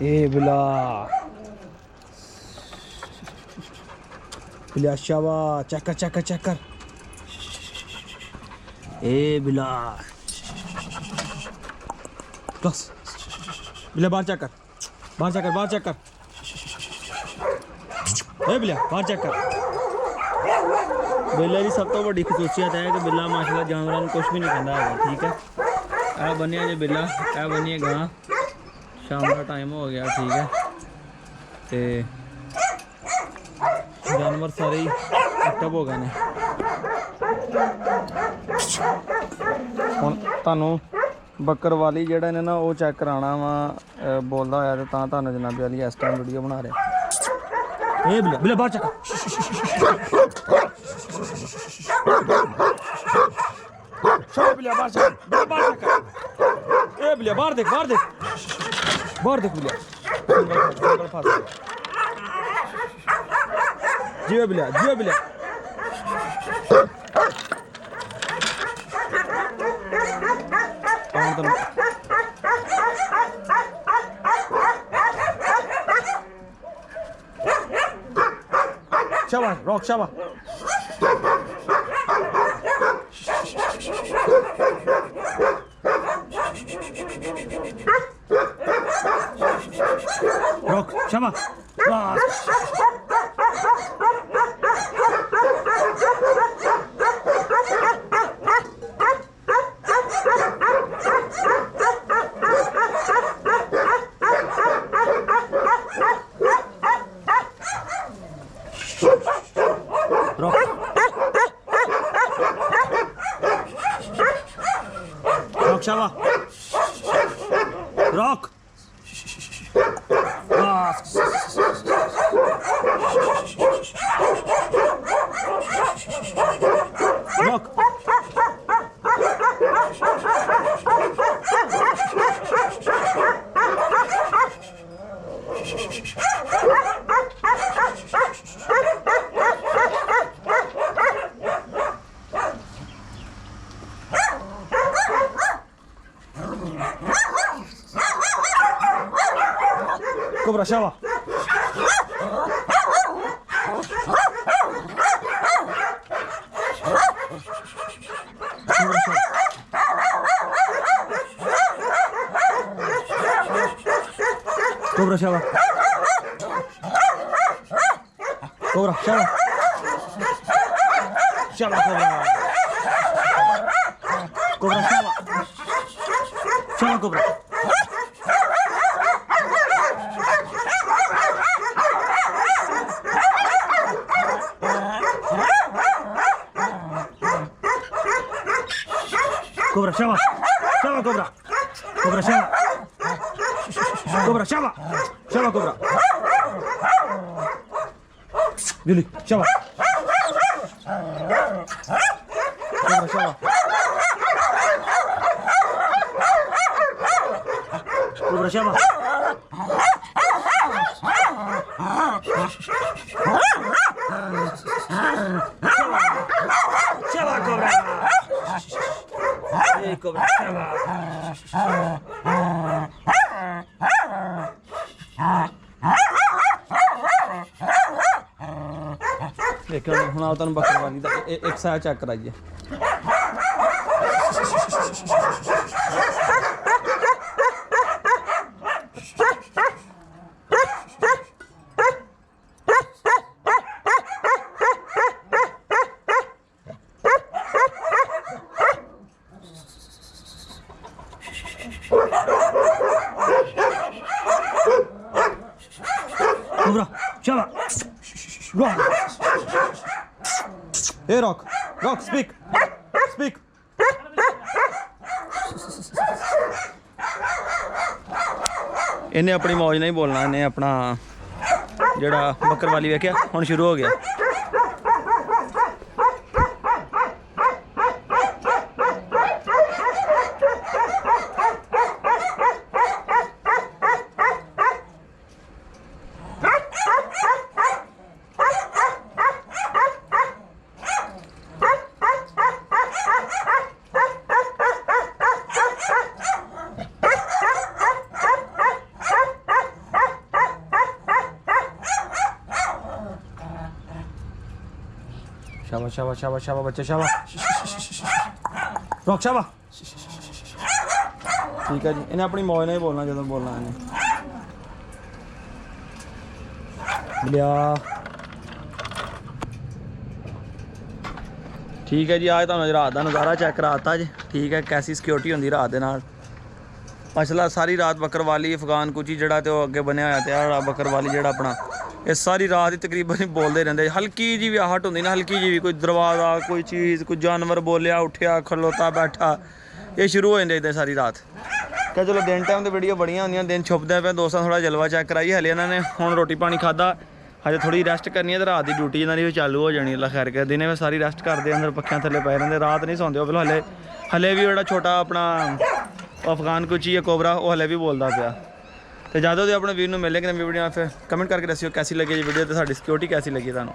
ए बिला बिला शाबाश चेक कर चेक कर चेक कर ए बिला बस बिला बाहर चेक कर बाहर चेक कर बाहर चेक कर ए बिला बाहर चेक कर बिल्ला की सब तो बड़ी खसूसियत है कि बिल्ला माशाल्लाह जानवरों को कुछ भी नहीं कहता है ठीक है आ बनिया जो बिल्ला आ बनिए गां शाम का टाइम हो गया ठीक है ते जानवर सारे ही एक्टिव हो गए ने हुण तुहानूं बकरवाली जिहड़ा ने ना वो चेक कराना वा बोलदा होया ते तां तुहानूं जनाबे वाली इस टाइम वीडियो बना रहे ए बिल्ला बिल्ला बाहर चेक चल बिल्ला बाहर चेक बाहर चेक ए बिल्ला बाहर देख बाहर देख बिल्ला जियो बिल्ला जियो बिल्ला शाबाश रॉक शाबाश रॉक शाबाश रॉक शाबाश rock rock Cobra Shaba. Cobra Shaba. Cobra Shaba. Shaba Cobra. Cobra Shaba. Shaba Cobra. Cobra Shaba. Shaba Cobra. Cobra Shaba. Cobra Shaba. Shaba Cobra. Billy Shaba. Cobra Shaba. Cobra Shaba. Shaba Cobra. Hey Cobra Shaba. देखो हम आओ तुम बकरवाली दा एक साथ check कराइए Cobra Shaba. Rock. Hey Rock. Rock speak. Speak. इन्हें अपनी मौज नहीं बोलना इन्हें अपना जड़ा बकरवाली वेख्या हुण शुरू हो गया शाबाश शाबाश शाबाश शाबाश बच्चे शाबाश रोक शाबाश ठीक है जी इन्हें अपनी मौज नहीं बोलना जो बोलना इन्हें लिया ठीक है जी आज तुहानू रात का नज़ारा चेक कराता जी ठीक है कैसी सिक्योरिटी होंगी रात के नाल मसला सारी रात बकरवाली अफगान कुची जड़ा तो अगे बनया होया बकरवाली जड़ा अपना ये सारी रात ही तकरीबन बोलते रहते हल्की जी भी आहट होंगी ना हल्की जी भी कोई दरवाज़ा कोई चीज़ कोई जानवर बोलिया उठिया खलोता बैठा ये शुरू हो जाते सारी रात क्या चलो दिन टाइम तो वीडियो बड़िया होंगे दिन छुपदे पे दोस्तों थोड़ा जलवा चेक कराई हले इन्होंने हुण रोटी पानी खादा हजे थोड़ी रेस्ट करनी है तो रात की ड्यूटी इन्होंने भी चालू हो जानी अल्लाह खैर कर दिन में सारी रेस्ट करते अंदर पक्खियां थले पे रहते रात नहीं सौंदे फिर हले हले भी जो छोटा अपना अफगान कुची या कोबरा वो हले भी बोलता पाया तो ज़्यादा तो अपने वीर मिलेंगे नवी वीडियो फिर कमेंट करके दसियो कैसी लगी जी वीडियो तो साड़ी सिक्योरिटी कैसी लगी तुहानू।